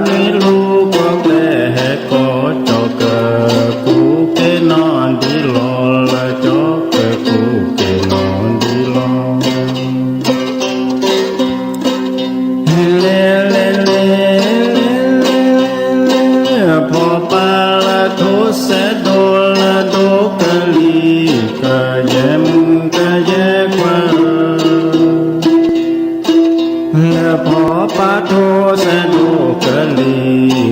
mi lu có kẻ có cho cờ cú cái non đi lo là cho cờ cú cái non đi lo lê lê lê phò pa là thô sẽ đô là đô cờ ly cờ dê qua là phò pa thô sẽ đô cờ ly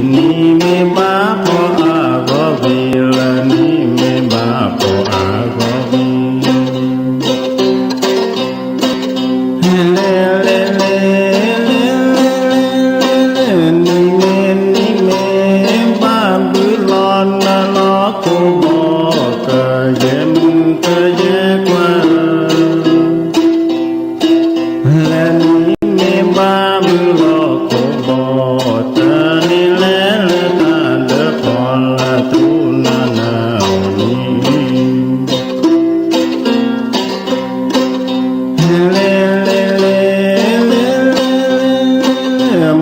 ni mê ba phò a gò vi là ni mê ba phò a gò vi lê lê lê ni mê ba bư lon là lo cô bò cờ dê qua là ni mê ba bư lo cô bò ta ni lê lê ta đỡ phò là tu na na ni lê lê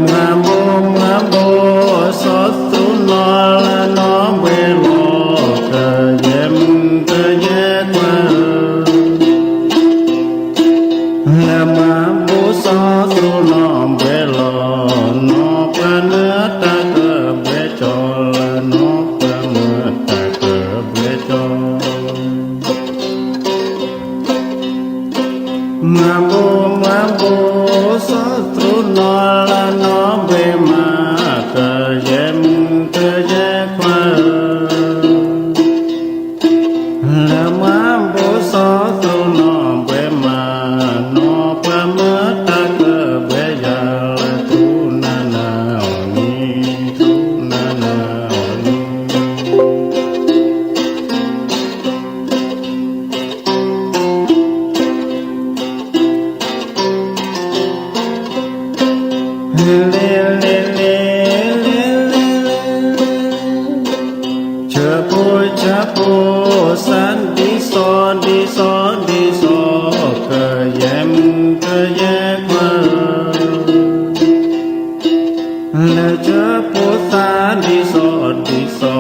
Mambo so tu no la no vuelo que ye qua la mambo so tu no vuelo no pa nữa ta cơ bê cho la no pa nữa ta cơ bê cho Mambo so tu no la no ve ma cơ ye qua la mambo so tu no ve ma no pa ma ta cơ ve ya la tu na na ni lê lê chớ po san đi so cơ ye qua là chớ po san đi so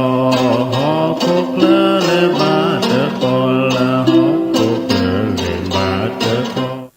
ho khóc lơ lê ba chớ con là ho khóc lơ lê ba chớ con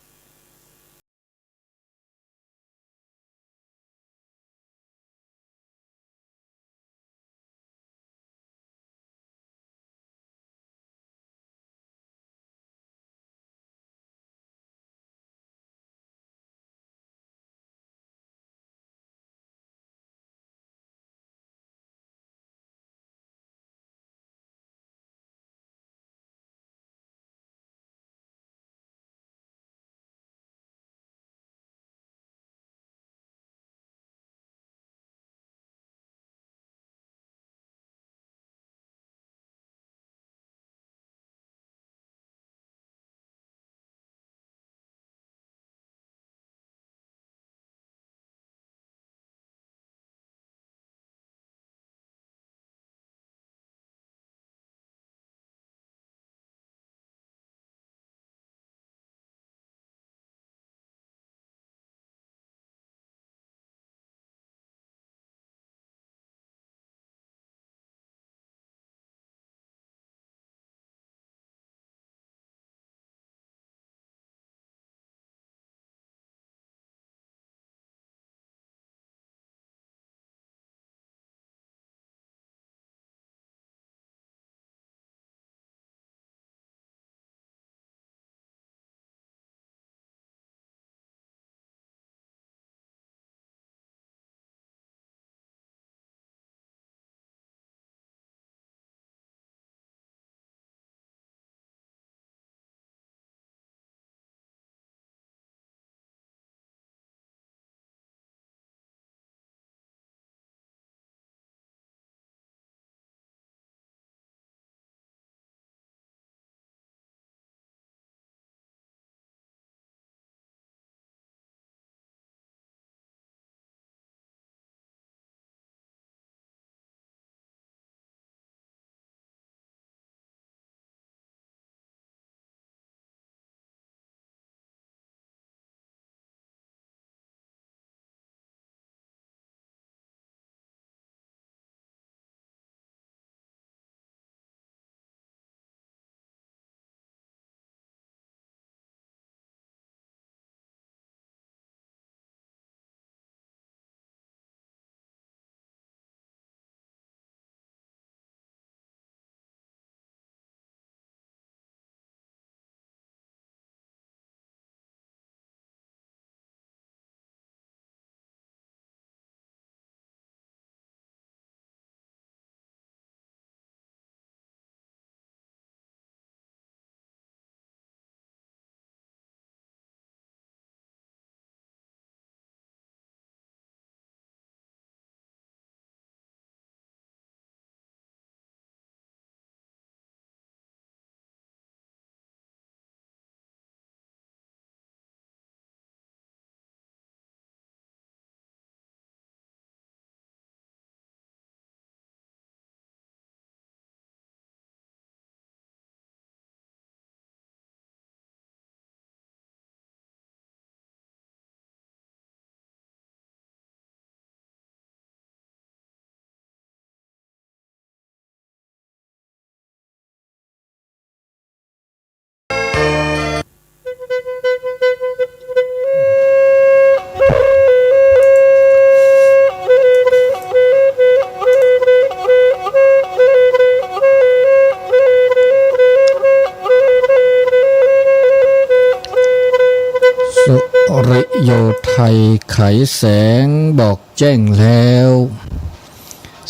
โยไทยไขแสงบอกแจ้งแล้ว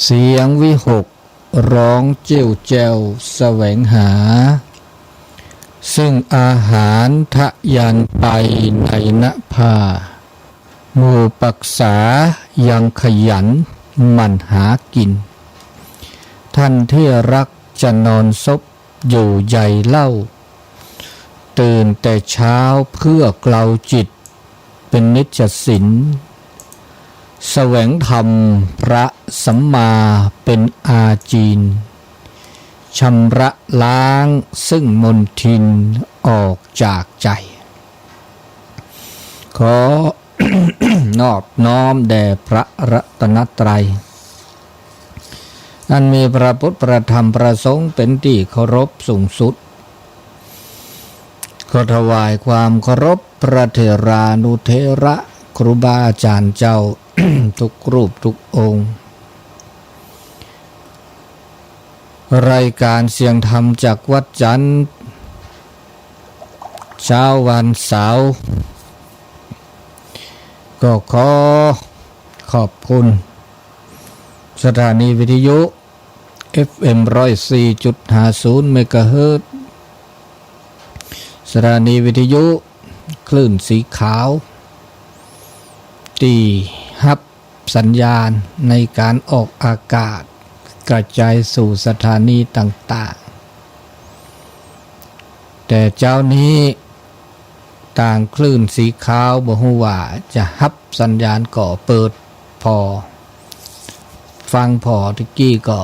เสียงวิหกร้องเจ้วแจวแสวงหาซึ่งอาหารทะยานไปในนภาหมู่ปักษายังขยันหมั่นหากินท่านที่รักจะนอนซบอยู่ใหญ่เล่าตื่นแต่เช้าเพื่อเกลาจิตเป็นนิจศิลแสวงธรรมพระสัมมาเป็นอาจีนชำระล้างซึ่งมลทินออกจากใจขอ นอบน้อมแด่พระรัตนตรัยอันมีพระพุทธประธรรมประสงค์เป็นที่เคารพสูงสุดขอถวายความเคารพพระเถรานุเถระครูบาอาจารย์เจ้า ทุกรูปทุกองค์รายการเสียงธรรมจากวัดจันทร์เช้าวันเสาร์ก็ขอขอบคุณสถานีวิทยุ FM 104.50 เมกะเฮิรตซ์สถานีวิทยุคลื่นสีขาวที่รับสัญญาณในการออกอากาศกระจายสู่สถานีต่างๆแต่เจ้านี้ต่างคลื่นสีขาวบ่ฮู้ว่าจะรับสัญญาณก่อเปิดพอฟังพอตะกี้ก็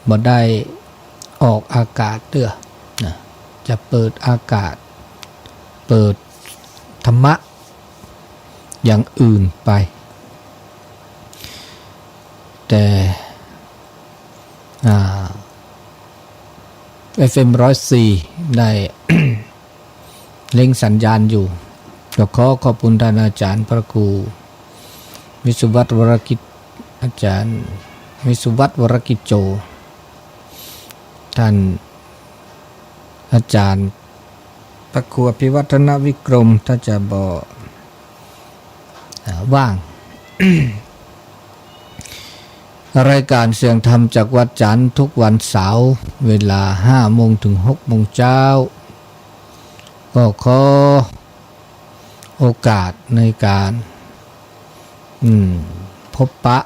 บ่ได้ออกอากาศเด้อนะจะเปิดอากาศเปิดธรรมะอย่างอื่นไปแต่FM 104ได้ เล็งสัญญาณอยู่ก็ขอบคุณท่านอาจารย์พระครูวิสุวัตวรกิจอาจารย์วิสุวัตวรกิจโจท่านอาจารย์พระครูอภิวัฒนวิกรมถ้าจะบอกว่าง รายการเสียงธรรมจากวัดจันทร์ทุกวันเสาร์เวลา 5 โมงถึง 6 โมงเช้าก็ขอโอกาสในการพบปะ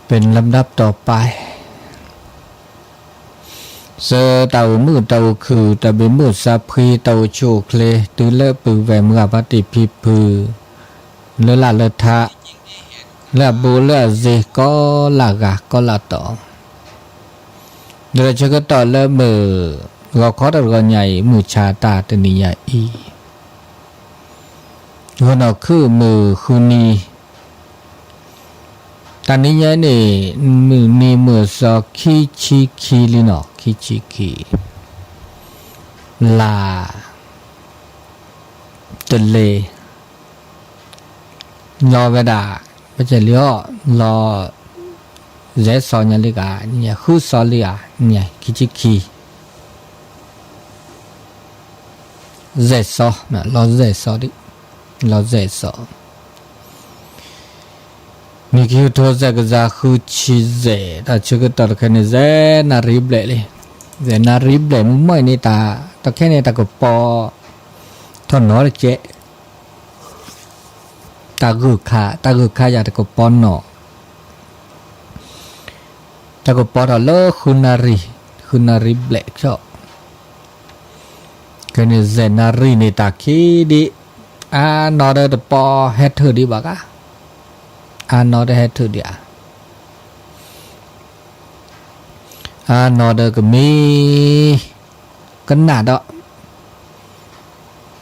เป็นลำดับต่อไปเสเต่ามือเต่าคือแต่เป็นมือสาพีเต่าโชเคลตือเลปือแหวมกับปฏิพิพือเลละเลทะและบูเลเจก็ลากะก็ลาต่อเดี๋ยวจะก็ต่อเลมือก็ขอตระใหญ่มือชาตาตนิยาอีคนเอาคือมือคุนีตอนนี้เนี่ยมือนี่มือสอคิชิคิลินอคิชิคิลาตะเลรอเวลาไม่ใช่เลี้ยวรอเจสอนยันลิกาเนี่ยคือสอลิกาเนี่ยคิชิคิเจสอนะรอเจสอดิรอเจสอมีคิวโทรศัพท์จะคือชีเจแต่ชื่อก็ตัวแค่นี้เจนาริบเลยเจนาริบเลยมุ่งไม่นี่ตาตัวแค่นี้ตาก็ปอทอนน้อยเจตากุขาอยากตาก็ปอนหนอตาก็ปอเราเลิกคุณนาริบเลยชอบแค่นี้เจนารินี่ตาคิดนอเดอร์ปอเฮดเธอดีบ้ากะนอเดอร์เฮดเธอดีนอเดอร์ก็มีกันหนาด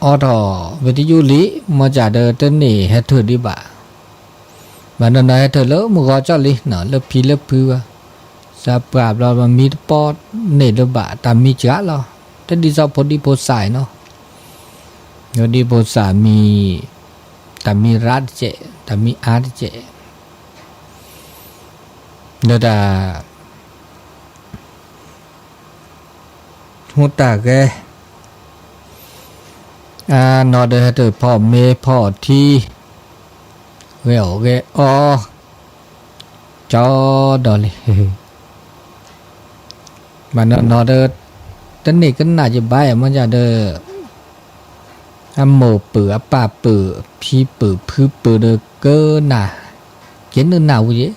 อดอวิทยุลิมาจากเดอร์เตนี่เฮดเธอดีบ้าบันนั้นเฮดเธอแล้วมึงก็จะลิเนาะเลิกพีเลิกพื้นสาปราบเรามันมีปอดเนเดอร์บ้าแต่มีจ้าเราแต่ดีจะพอดีพอสายเนาะยอดีโบสามีแต่มีรัดเจแต่มีอาร์เจเดี๋ยวแต่หัวตาแก นอเดอเตอพ่อเมพ่อที่เวลเกอจอดอเลยมันนอเดอตอนนี้ก็น่าจะบ้ามันจะเดอโมเปือป่าเปือพี่เปือพื้เปือเดอเกอหนาเขียนนึงหนาวเยอะ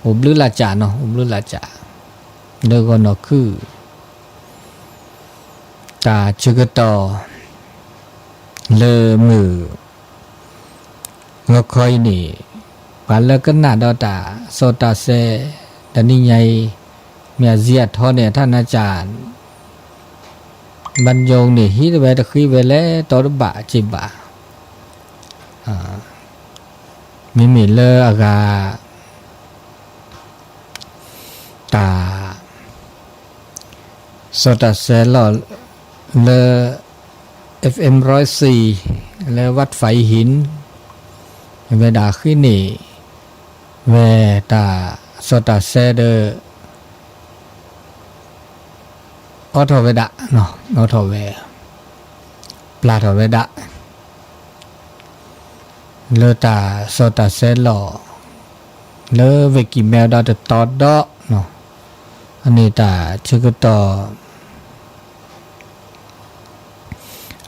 ผมลือละจ่าเนาะผมลือละจ่าเดอก็เนาะคือตาชึกต่อเลอมืองอคอยนี่ปาเลก็น่าดอตาโซตาเซตานี่ไงเมียเสียทอเนี่ยท่านอาจารย์บรรยงนี่ฮิตเวตะคีเวเลตอรบะจิบะมีเลออากาตาโซตาเซลอเลอ FM 104และวัดไฟหินเวดาขึ้นนี่เวตาโซตาเซเดอออโทเวดะเนาะออโทเวปลาโทเวดะเลอตาโซตาเซลอเลอเวกิเมลดอตตอดอเนาะอันนี้ตาชื่อก็ต่อ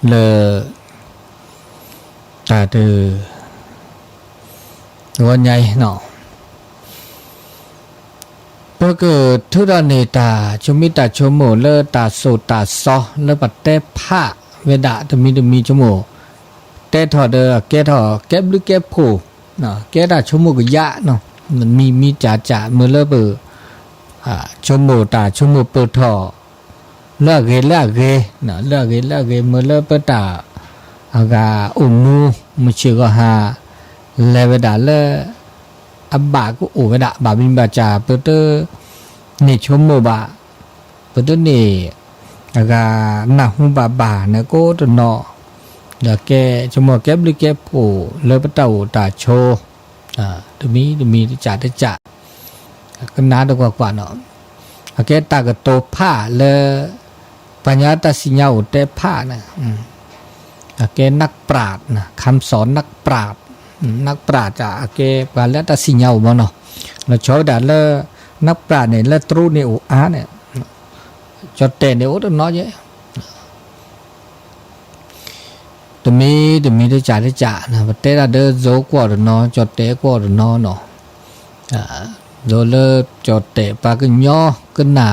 เลอตาเดอวันใหญ่เนาะเพราะเกิดทุรเนตาชมิตาชโมเลอตาโสตาซอเลอปัตเตผ้าเวดาตมีชโมเตถอเดอแกถอแกบลึกแกบโผเนาะแกตาชโมก็ยะเนาะมันมีจ่าเมื่อเลอเบอชโมตาชโมเปิดถอเลิกเกเนาะเลิกเกเมื่อเลอเปิดตาอากาอุนูมชื่อก็หาเลเวดาเลอับบาก็โอเวดาบาบินบาจาเปิดนี่ชมโมบาเปิดนี่อากาหน้าหูบาเนี่ยก็ตัวเนาะเดี๋ยวแกชมโมแกบหรือแกโผเลเปตาตาโชตัวมีจ่าก็น่าดูกว่าเนาะแกตากโตผ้าเลปัญญาตาสิญาอุเตผ้านะแกนักปราชญ์นะคำสอนนักปราชญ์จะแกปาแล้วตาสิญาอุมาเนาะเราชอบด่าเลนักปราชญ์เนี่ยเลตรูเนี่ยอุอาเนี่ยจดเตเนี่ยอุตน้อยเยอะตัวมีได้จ่านะประเทศเราเดินโจกว่าเนาะจดเตกว่าเนาะโดนเลจดเตปากกันย่อกันหนา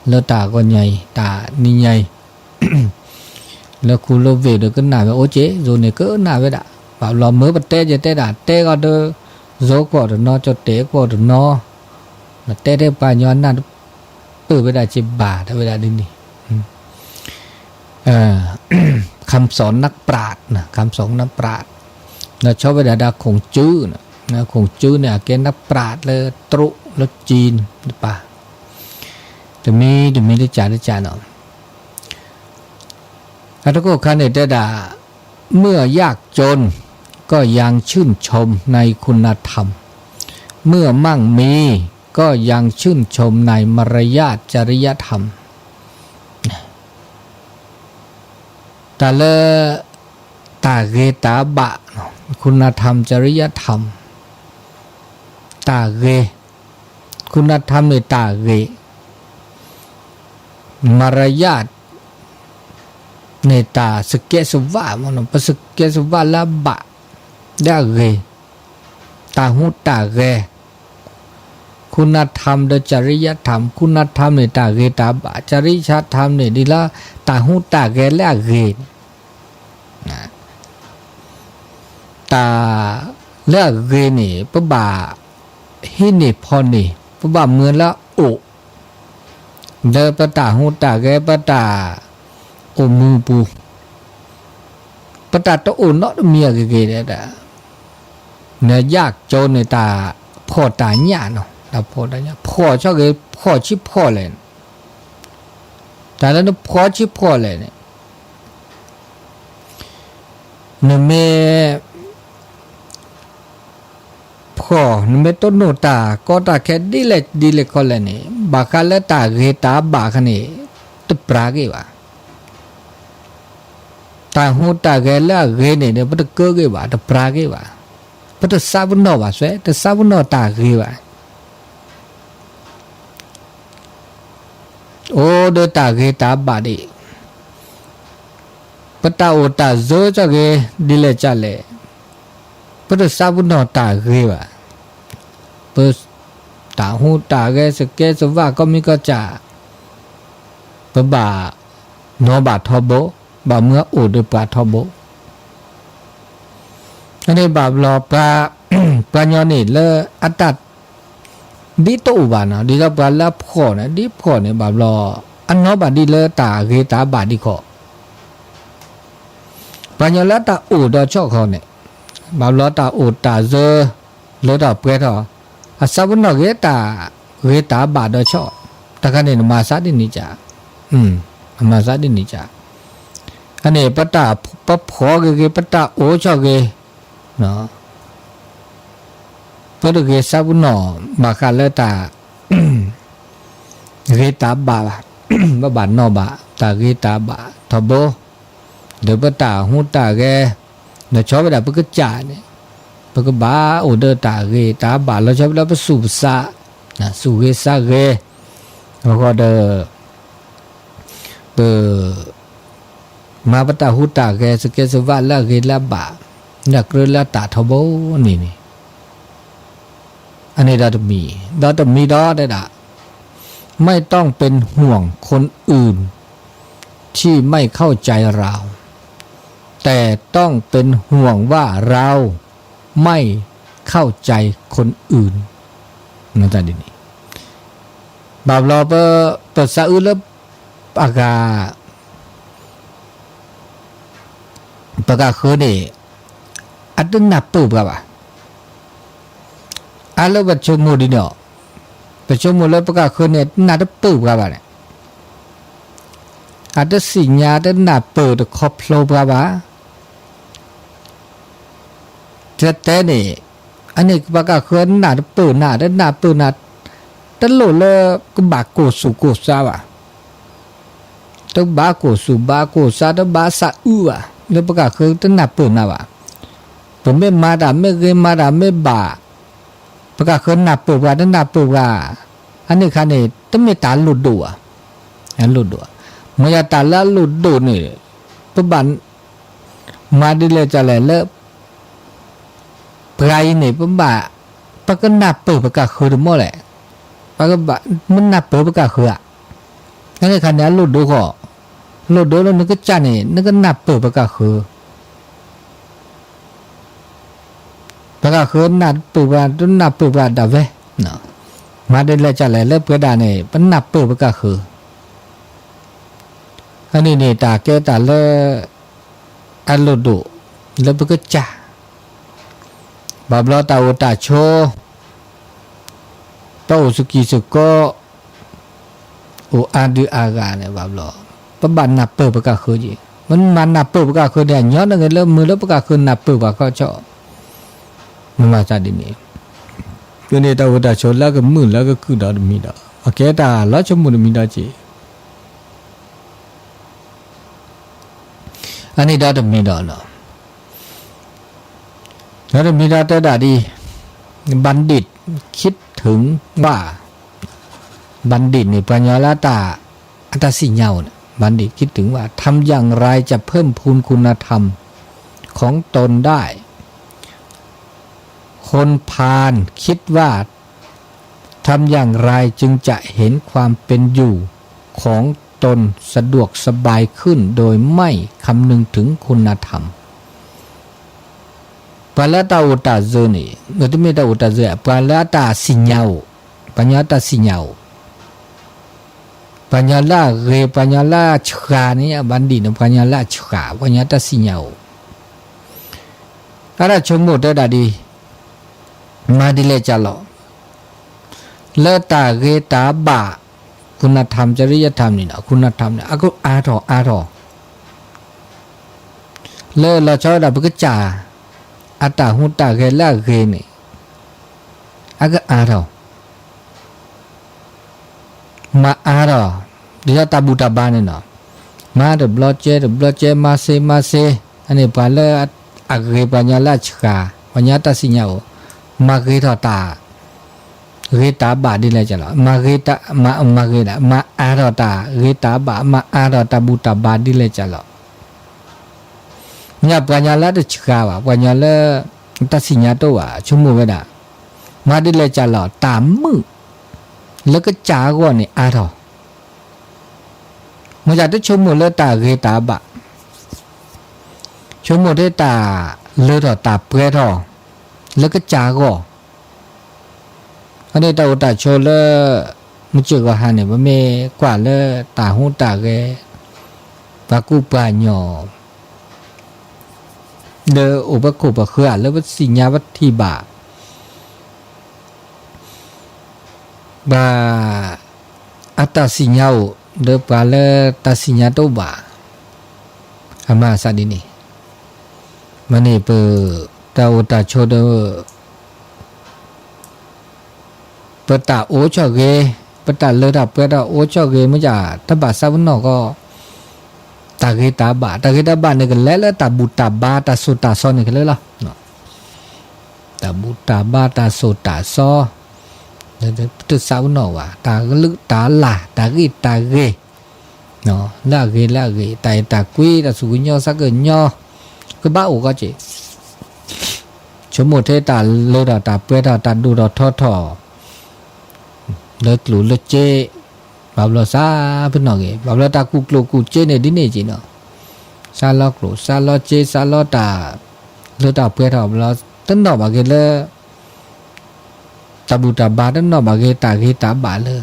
เลตาก็ใหญ่ตานี่ใหญ่แล้วคุณเราเวเดกันหนาไปโอเจโจเนี่ยก็หนาไปด่าแบบเราเมื่อประเทศจะเตด่าเตก็เดินโจกว่าเนาะจดเตกว่าเนาะเตได้ปานย้อนหน้าเปิดไปได้จิบบาทไปได้ดินี่คำสอนนักปราชญ์นะคำสอนนักปราชญ์เราชอบไปด่าคงจื้อนะคงจื้อเนี่ยแกนักปราชญ์เลยตรุแล้วจีนหรือเปล่าแต่มีได้จ่าเนาะแล้วก็คันเดด่าเมื่อยากจนก็ยังชื่นชมในคุณธรรมเมื่อมั่งมีก็ยังชื่นชมในมารยาทจริยธรรมแต่ละตาเกตาบะคุณธรรมจริยธรรมตาเกคุณธรรมในตาเกมารยาทในตาสเกสวะมันปสเกสวะละบะดาเกตาหูตาเกคุณธรรมโดยจริยธรรมคุณธรรมในตาเกตาบะจริยธรรมในดีละตาหูตาเกละเกตาละเกนี่ปะบาฮินี่พอนี่ปะบาเมือนละโอเดปะตาหูตาเกปะตาโอมูปูปะตาโตโอเนาะเมียเกเดะเนี่ยยากจนในตาพ่อตาหญ้าเนาะตาพ่อตาหญ้าพ่อชอบเกพ่อชิพ่อเลยแต่แล้วพ่อชิพ่อเลยเนี่ยเมพ่อเมต้นโนตาก็ตาแค่ดีเล็กก็เลยเนี่ยบาคาเลตาเกตาบาคันนี่ตุปรากีวะ ตาหูตาแกละเกเนี่ยปะตะเกเกบะตะปราเกบะปะตะซาบุนอวะสวยตะซาบุนอตาเกบะโอ้เดตาเกตาบาดิปะตาโอตาโซจะเกดิเลจะเลปะตะซาบุนอตาเกบะปะตาหูตาแกสเกสวะก็มีก็จะปะบะโนบะทอโบบะเมื่อโอเดปะทอโบอันนี้บาปรอปลา ปลาญอนี่เลอัตตัดดิโตบานะดิก็ปลาละพ่อนะดิพ่อเนี่ยบาปรออันนอบาดิเลตาเกตาบาดิขอปลาญอละตาโอดอชอเขาเนี่ยบาปรอตาโอตาเซเลตาเปรตออาซาบุนอเกตาบาดอชอตะกันเนี่ยมาซาดินิจามาซาดินิจาอันนี้ปะตาปะพอเกปะตาโอชอเกเนาะปะตะเกซาบุนอบาคาเลตาเกตาบาบะบานอบาตาเกตาบาทบเดปะตาหูตาเกเนชอบดาปะกะจาเนี่ยปะกะบาโอเดตาเกตาบาแล้วชอบดาปะสุสะนะสุเกซาเกแล้วก็เดมาปะตาหูตาแกสเกสวะละเกละบานักเรละตาทบนี่อันนี้ดาตมีดอได้ดะไม่ต้องเป็นห่วงคนอื่นที่ไม่เข้าใจเราแต่ต้องเป็นห่วงว่าเราไม่เข้าใจคนอื่นนั่นตาดินี่บาปรอเปสะอึลปากาปากาคือนี่อัดนับปุ๊บกับอาลบัชมูดิเนาะบัชมูแล้วปากาคือเนี่ยนับปุ๊บกับเนี่ยอัดสิญญาอัดนับปุ๊บครบโลกับจะแต่นี่อันนี้ปากาคือนับปุ๊บนับปุ๊บตลอดเลยก็บากโกสุโกซาต้องบาโกสุบาโกซาต้องบาซาอูแล้วประกาศคือต้องนับปืนนะวะผมไม่มาด่าไม่เคยมาด่าไม่บาประกาศคือนับปืนว่าต้องนับปืนว่าอันนี้คันนี้ต้องไม่ตาหลุดดัวอันหลุดดัวเมื่อตาละหลุดดัวนี่ปุ๊บบันมาดิเลยจะเลยเลิกไพรนี่ปุ๊บบ่าประกาศนับปืนประกาศคือทั้งหมดแหละประกาศมันนับปืนประกาศคืออันนี้คันนี้หลุดดัวก็หลุดแล้วนึกก็จันนี่นึกก็นับเปิดประกาศคือประกาศคือนับเปิดว่าต้องนับเปิดว่าดับเว้เนาะมาได้เลยจันเลยเลิกเปิดได้เนี่ยเป็นนับเปิดประกาศคืออันนี้นี่ตาแกตาเลิกอันหลุดดูแล้วก็จ่าบาบลอตาโอตาโชโตสุกิสุโกโออาดูอากาเนี่ยบาบลอปะบันนับเปิดประกาศคือจีมันนับเปิดประกาศคือเนี่ยย้อนนั่นเลยมือแล้วประกาศคือนับเปิดว่าเขาชอบมันมาจากที่นี่ก็เนี่ยตาวัดชนแล้วก็มือแล้วก็คือดอกมีดอกโอเคตาล้อชมุนมีดอกจีอันนี้ดอกมีดอกเนาะดอกมีดอกแต่ดาดีบัณฑิตคิดถึงว่าบัณฑิตนี่ปัญญาละตาอัตสิญญาบัณฑิตคิดถึงว่าทำอย่างไรจะเพิ่มพูนคุณธรรมของตนได้คนพาลคิดว่าทำอย่างไรจึงจะเห็นความเป็นอยู่ของตนสะดวกสบายขึ้นโดยไม่คำนึงถึงคุณธรรมปาลตาอุตาเจนี่เมื่อที่ไม่ตาอุตาเจปาลตาสิญญาปัญญาตาสิญญาปัญญาละเรปัญญาละฉกานี่บัณฑิตปัญญาละฉกาปัญญาตสิญญาอะไรชมหมดได้ดีมาดิเลจัลโลเลตาเรตาบะคุณธรรมจริยธรรมนี่นะคุณธรรมเนี่ยก็อาทอเลเราชอบดับก็จ่าอัตตาหุตตาเกละเกนี่ก็อาทอมาอาราดิจาตาบูตาบานี่นะ มาเดบลอเจมาเซอันนี้ปาเลอะเกปัญญาละชกาปัญญาตัสิญญามาเกทอตาเกตาบาดิเลจละมาเกตามาเกดามาอาทอตาเกตาบามาอาทอตาบุตาบาดิเลจละเนี่ยปัญญาละตชกาว่ะปัญญาละตัสิญญาโตว่ะชุมุเวดามาดิเลจละตามมึงแล้วก็จาก่อนนี่อาทอมันจะได้ชมเลตาเกตาบะชมเลตาเลตาตาเปรตอแล้วก็จาก่ออันนี้ตาอุตาโชเลมุจก็หาเนี่ยบ่แม่กว่าเลตาหูตาเกปากุปะญอเดออุปคุปะคือแล้วว่าสิญญาวัตถิบาบาอัตตสิญญาเดอปาเลตัสิญญาโตบาอามาสาดินี่มันนี่เปตาอุตาโชเดปตาโอชอเกปตาเลดาปตาโอชอเกมจ่าตบาซาวนอก็ตาเกตาบาเนี่ยก็แล้วตาบุตาบาตาสุตาซอนี่ก็เลยล่ะเนาะตาบุตาบาตาสุตาซอตึกสาวนอว่าตากลึตาลาตากีตาเกเนาะลาเกตากุยตาสุญญอสักญอก็บ้าโอก็เจชมเทตาเลดาตาเปตาตาดูดอทอเลกลูเลเจบาบลอซาเพิ่นเนาะเกบาบลอตากุกลูกุเจเนี่ยดิเนี่ยจิเนาะซาลอกลูซาลอเจซาลอตาเลตาเปตาบลอตันเนาะบาเกเลตาบุตาบาตันเนาะบาเกตาบาเลย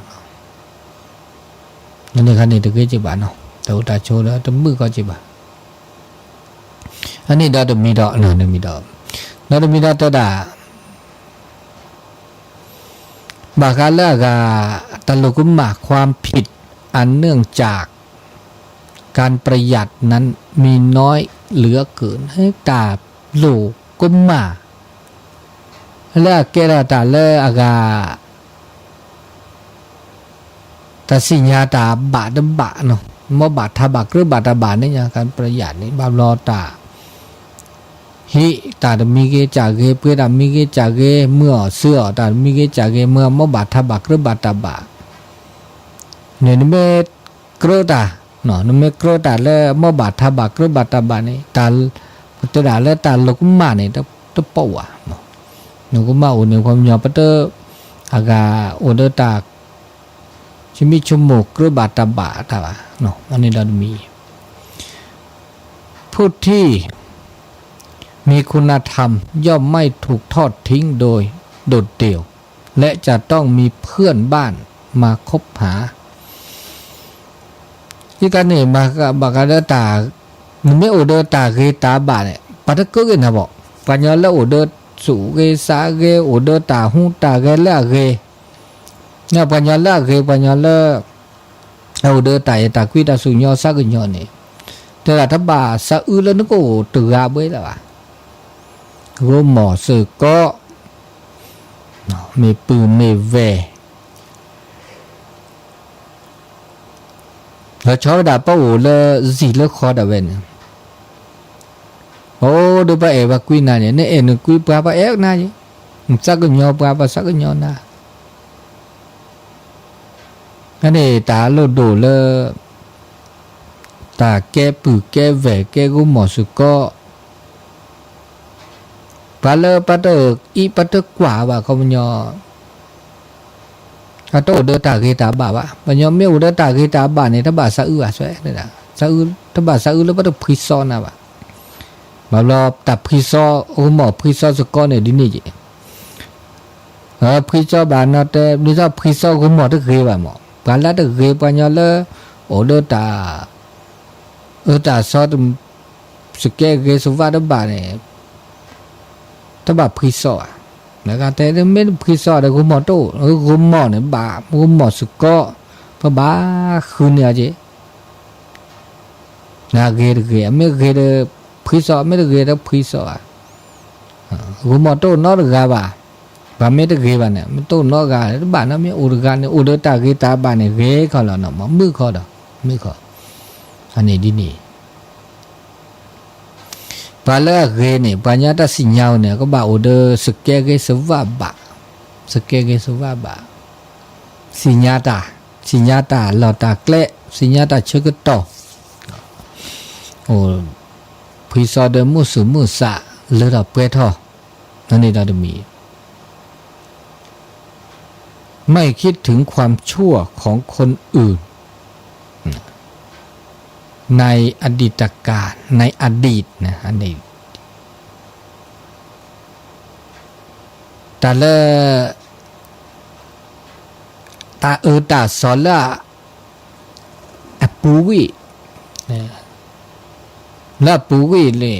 นั่นนี่คันนี่ตะเกจิบาเนาะตาอุตาโชแล้วตะมือก็จิบาอันนี้ดอมีดอเนาะมีดอมีดอตะดาบากาเลกาตลุกุมมาความผิดอันเนื่องจากการประหยัดนั้นมีน้อยเหลือเกินให้ตาโลกุมมาและเกรตาเลกาตาสิญญาตาบาดบะเนาะมบาทบะหรือบาตบาเนี่ยการประหยัดนี่บาลอตาฮิตาดมีเกจาเกเพื่อดามีเกจาเกเมื่อเสื้อตามีเกจาเกเมื่อมบาทบะหรือบาตบะเนี่ยนเมกรตาเนาะนเมกรตาแล้วมบาทบะหรือบาตบะนี่ตาตะดาแล้วตาลกุมมาเนี่ยตะปวะเนาะนกุมาอุเนี่ยความยอปะเตอากาโอเดตาชิมิชุโมกหรือบาตบะตาเนาะอันนี้เรามีผู้ที่มีคุณธรรมย่อมไม่ถูกทอดทิ้งโดยโดดเดี่ยวและจะต้องมีเพื่อนบ้านมาคบหาที่กันนี่มาบากาเดตาไม่โอเดตาเกตาบาเนี่ยปัตตะก็กันนะบอกปัญญาแล้วโอเดสุเกสาเกโอเดตาหูตาเกละเกเนี่ยปัญญาละเกปัญญาละโอเดตาตาคุยตาสุญญอสักญอเนี่ยแต่ถ้าบาสะอือแล้วนึกโอตืออาเบ้แล้วว่ะรู้หมอสื่อก็มีปืนมีเวแล้วชอบด่าป้าโอเลยสิเลิกคอด่าเวนโอ้ดูป้าเอ๋ว่ากุยนาเนี่ยเนี่ยเอ็นกุยป้าเอ๋นาเนี่ยสักก็ยอป้าสักก็ยอนะอันนี้ตาโลดูเลยตาแกปือแกเวแกรู้หมอสื่อก็ปาเลปาเตออีปาเตกว่าว่าเขามันยออาโตเดตาเกตาบาว่ามันยอไม่อุเดตาเกตาบาเนี่ยถ้าบาสะอือสวยนี่นะสะอือถ้าบาสะอือแล้วปาเตพริซอนะว่าบาลอตับพริซอโอ้หมอพริซอสกอเนี่ยดินี่จิพริซอบานาเตนี่ซอพริซอกูหมอตะเกว่าหมอบาลาตะเกปัญญาเลโอเดตาตาซอตสเกเกสุวาดบาเนี่ยถ้าแบบพริซอแล้วก็แต่ไม่พริซอแต่กูหมอโตกูหมอเนี่ยบากูหมอสุกก็เพราะบาคืนเนี่ยจีน่าเกลียดไม่เกลียดพริซอไม่ได้เกลียดพริซอกูหมอโตนอร์กาบาไม่ได้เกลียดเนี่ยมันโตนอร์กาบ้านนั้นไม่อุดกาเนี่ยอุดตาเกตาบ้านเนี่ยเกลียดเขาแล้วเนาะมือเขาเด้อมือเขา อันนี้ดินี่ปาละเกเนี่ยปัญญาตสิญญาเนี่ยก็บ่าโอเดสเกเกสวะบะสเกเกสวะบะสิญญาตาลอตาเกละสิญญาตาชกตอโอพิซอเดมุสุมุสะเลดอเปทอนั่นนี่ดาดมีไม่คิดถึงความชั่วของคนอื่นในอดีตการในอดีตนะอันนี้แต่ละตาสอนละปูวิละปูวิเลย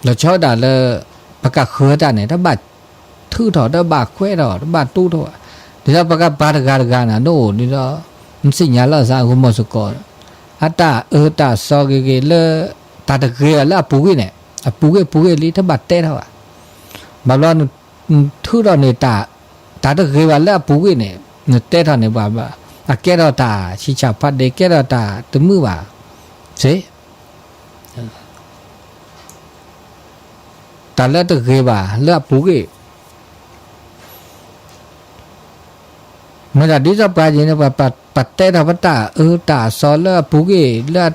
เราชอบด่าละประกาศเขือด่าเนี่ยถ้าบัดทื่อถอดถ้าบัดแควถอดถ้าบัดตู้ถอดเดี๋ยวประกาศปาตการกันนะโน่เดี๋ยวมันสิ่งอย่างละสากุมสุกรอัตตาตาสอเกเลตาตะเกียละปูกิเนี่ยปูกิลิถ้าบัดเต้เท่าอ่ะบางรอบทื่อเราเนี่ยตาตะเกียละปูกิเนี่ยเต้เท่าเนี่ยบ่าอะแกเราตาชิชาพัดเดแกเราตาตะมือบ่าเสตาละตะเกียบ่าละปูกิมันจะดิจะไปยังไงปัดเตะทวัตตาตาสอนละปุกิละ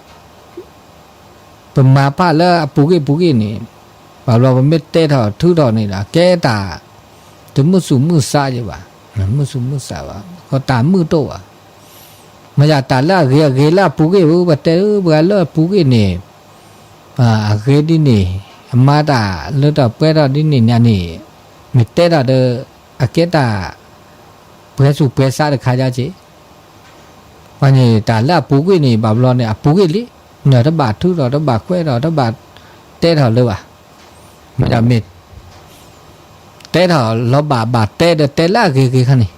เป็นมาป้าละปุกินี่ป่าวเราไม่เตะเท่าทื่อเท่านี่ล่ะแกตาถึงมือซาอยู่ว่ะมือซาว่ะก็ตามือโตอ่ะมันจะตาละเกละปุกิปัดเตะเบื่อละปุกินี่เกดินี่มาตาเลือดเปื่อยดินี่เนี่ยนี่มิเตะเด้อเกตาเพื่อสุเพื่อซาเด็กขายาจีวันนี้แต่ละปูกินี่บาบลอนเนี่ยปูกิลิเนี่ยถ้าบาดทุกเราถ้าบาดแควเราถ้าบาดเตะเราเลยว่ะมันจะมิดเตะเราเราบาดเตะเตะละกี่ขันนี่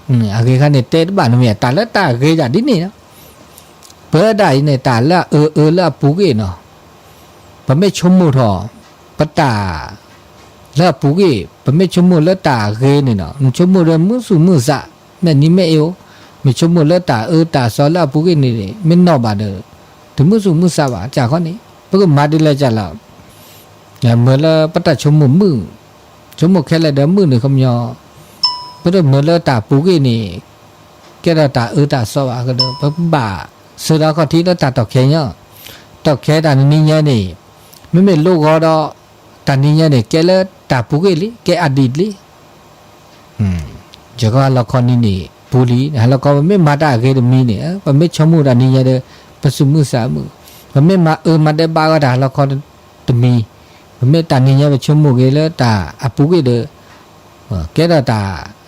กี่ขันนี่เตะบาดเนี่ยแต่ละตากี่จะดิ้นนี่นะเพื่อได้เนี่ยแต่ละละปูกิเนาะผมไม่ชมมือถอปตาละปูกิผมไม่ชมมือละตากี่นี่เนาะชมมือเรื่องมือซะแม่นี่ไม่เอวไม่ชมมือละตาตาสอนละปุกินี่ไม่นอกบาดเลยถึงมือซาบะจากข้อนี้เพราะมาดีเลยจ้ะเราอย่างเมื่อละปตาชมมือแค่ละเดิมมือหนึ่งคำยอเพราะเมื่อละตาปุกินี่แค่ละตาตาสอนก็เดิมเพราะบ่าสุดาข้อที่ละตาตอกแค่เนาะตอกแค่ตานี่เนี่ยนี่ไม่ลูกก็ดอตานี่เนี่ยนี่แค่ละตาปุกิลิแค่อดีตลิจะก็ละครนี่ปูลีละครมันไม่มาได้เกดมีเนี่ยมันไม่ชมูดานี่เด้อประสุมือสามือมันไม่มามาได้บ้าก็ได้ละครตมีมันไม่ตานี่ไปชมูเกลตาอปุเกเด้อแกดตา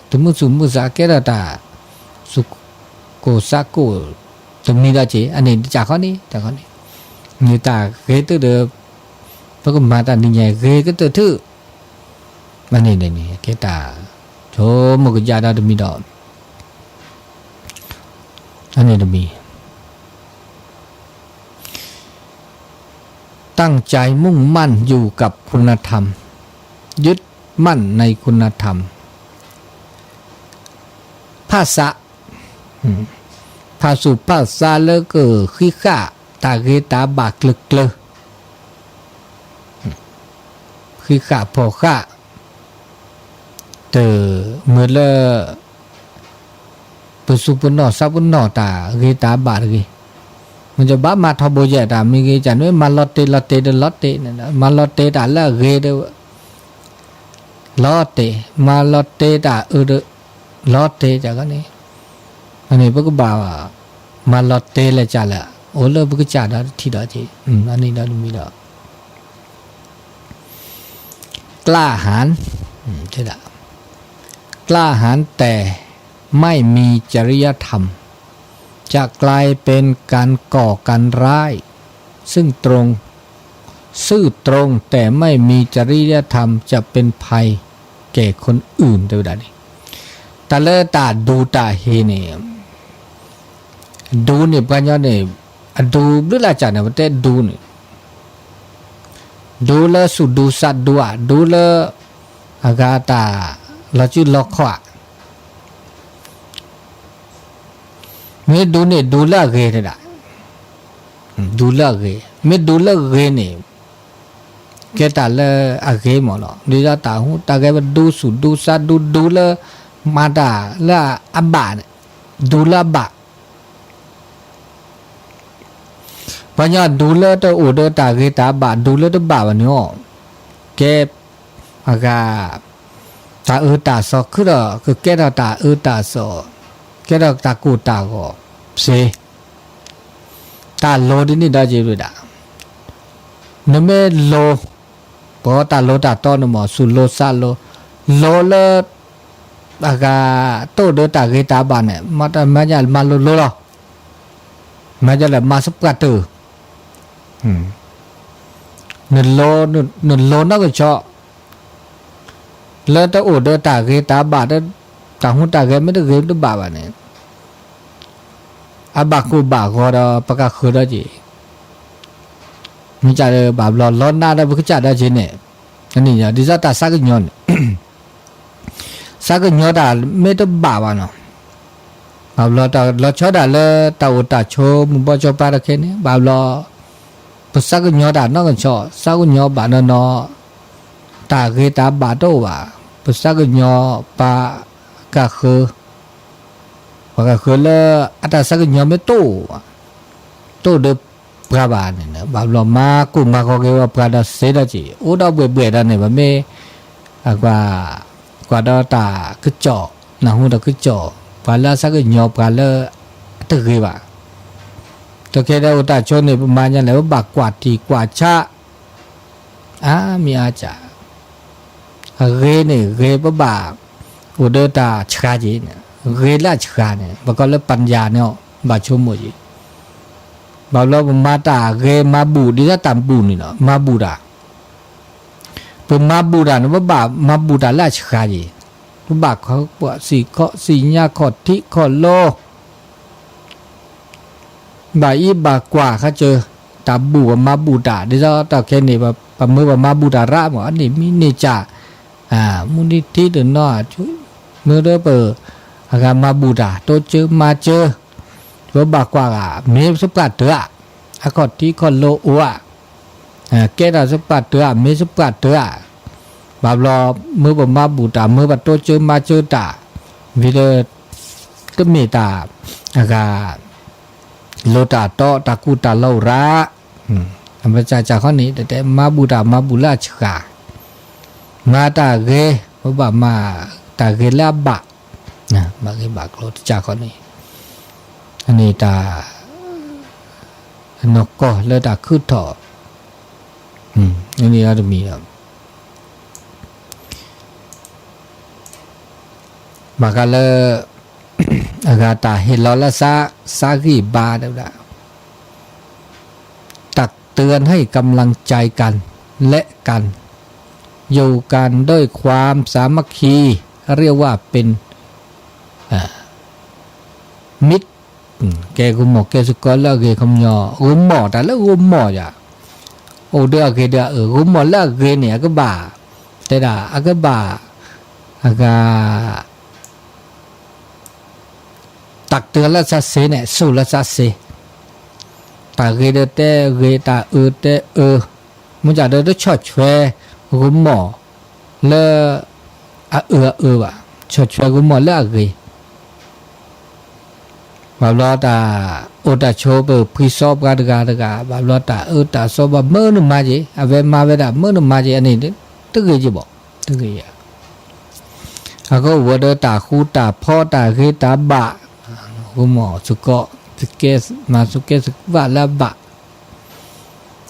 ตมุสุมือสาแกดตาสุโกสักโกตมีได้เจอันนี้จากข้อนี้นี่ตาเกตเด้อเพราะก็มาตานี่เกก็เตื้อมันนี่แกตาโธ่มุกยาดาดมีดอกอันนี้ดมีตั้งใจมุ่งมั่นอยู่กับคุณธรรมยึดมั่นในคุณธรรมภาษาสุภาษาเลกขี้ข้าตาเกตาบากลึกเลยขี้ข้าพอข้าเตอเมื่อละปุสุปุนนอสับปุนนอตาเกตาบาดกีมันจะบ้ามาทบโยตามีเกจันว่ามาลอตเตนั่นนะมาลอตเตตาละเกเดลอตเตมาลอตเตตาเดลอตเตจากกันนี่อันนี้พวกบ่าวมาลอตเตเลยจ่าละโอ้เลยพวกจ่าได้ที่ดอจีอันนี้ได้มีดอกกล้าหาญใช่ละกล้าหาญแต่ไม่มีจริยธรรมจะกลายเป็นการก่อการร้ายซึ่งซื่อตรงแต่ไม่มีจริยธรรมจะเป็นภัยแก่คนอื่นด้วยนี่ตาเลตาดูตาเฮเนี่ยดูเนี่ยปัญญาเนี่ยดูหรือละจันเนี่ยแต่ดูเนี่ยดูละสุดูสัตดูอ่ะดูละอากาตาเราชื่อล็อกขวาเมื่อดูเนี่ยดูละเกยได้ ดูเลิกเกไม่ดูเลิกเกนี่แกตาเลอะเกหมอหรอดีจ้าตาหูตาแกว่าดูสุดดูซาดูเลมาดาละอับบะดูละบะปัญญาดูเลตัวอุดตาเกตาบะดูเลตัวบะวันนี้แกอากาตาตาสอคือคือแกตาตาสอแกตากูตาก็เสตาโลดินี่ได้เจริญดานเมโลพอตาโลตาต้อนหมอสุโลซาโลเลอากาโตเดตาเกตาบานเนี่ยมาจะมาโลมาจะเลยมาสกัดตือนึโลนักชอแล้วถ้าโอเดตาเกตาบาดตาหูตาเกไม่ได้เกตัวบาบานเนี่ยอาบากูบาก็เราประกาศคือได้จีมีจ่าเลยบาบล้อหน้าได้บุกจ่าได้จีเนี่ยอันนี้เนี่ยดิฉันตาสักยอนสักยอนตาไม่ต้องบาบานเนาะบาบล้อตาล้อชอตาเลยตาอุตาโชมุบชอปาระแค่นี้บาบล้อภาษาก็ยอดานอกชอสักยอบานนอตาเกตาบาโตว่าภาษาก็ยอปากะคือปากะคือเลยอัตสักยอไม่โตเดปราบานเนี่ยบาบล้อมากุมาก็เกว่าปราดเสดจีโอ้ดอกเบื่อๆนั่นเนี่ยมันไม่กว่าดอตาคือจ่อนะหูดอคือจ่อปาลาสักยอปาลาตะเกว่าตัวแค่ได้อุตาชนเนี่ยประมาณอย่างไรว่าบักกวาดทีกวาดชะมีอาจารย์เรเนี่ยเรปะบาอุดตาชาจีเนี่ยเรละชาเนี่ยบางก็เลยปัญญาเนี่ยบาชมโมจีบางเรามาตาเรมาบูดีละตามบูนี่เนาะมาบูดาเป็นมาบูดาเนี่ยว่าบามาบูดาละชาจีบาเขาว่าสี่ญาขอทิขอโลบาอีบากว่าเขาเจอตาบูมาบูดาเดี๋ยวตาแค่นี้แบบประเมินว่ามาบูดาระหมออันนี้มีเนจ่ามุนิธิเดินนอช่วยเมื่อเริ่มเปิดอาการมาบูดาโตเจอมาเจอว่าบากว่าเมีสุปราเตออากอดที่คอนโลอัวแกดาสุปราเตอเมีสุปราเตอบาบลอเมื่อมาบูดาเมื่อบัดโตเจอมาเจอตาวิเลก็มีตาอาการโลตาโตตากูตาเลาระธรรมชาติจากข้อนี้แต่มาบูดามาบุลาชกามาตาเกเพราะว่ามาตาเกลาบะนะมาเกบะโลจากข้อนี้อันนี้ตานกก็เลตาคือถออันนี้เราจะมีครับบากาเลอากาตาเห็นเราละซากีบาเด้อตักเตือนให้กำลังใจกันและกันอยู่กันด้วยความสามัคคีเรียกว่าเป็นมิตรแกกุมหมอแกสุกอละเกคำยอกุมหมอแต่ละกุมหมอจ้ะโอเดือเกเดือกุมหมอละเกเนี่ยก็บ่าแต่ด่าก็บ่าอากาตักเตือนละซาเสเนี่ยสู้ละซาเสตาเกเดเตเกตาเตมันจะเดินชดช่วยกุมหมอเลว่ะชดช่วยกุมหมอละเกบาลอตาโอตาโชเปพริซอบกาดกาบาลอตาตาซอบเมื่อนึมาจีอเวมาเวดาเมื่อนึมาจีอันนี้ตึกจีบอกตึกจีแล้วก็วัวเดตาคูตาพ่อตาเกตาบะกุมหมอสุกสเกสมาสุเกสว่าละบะ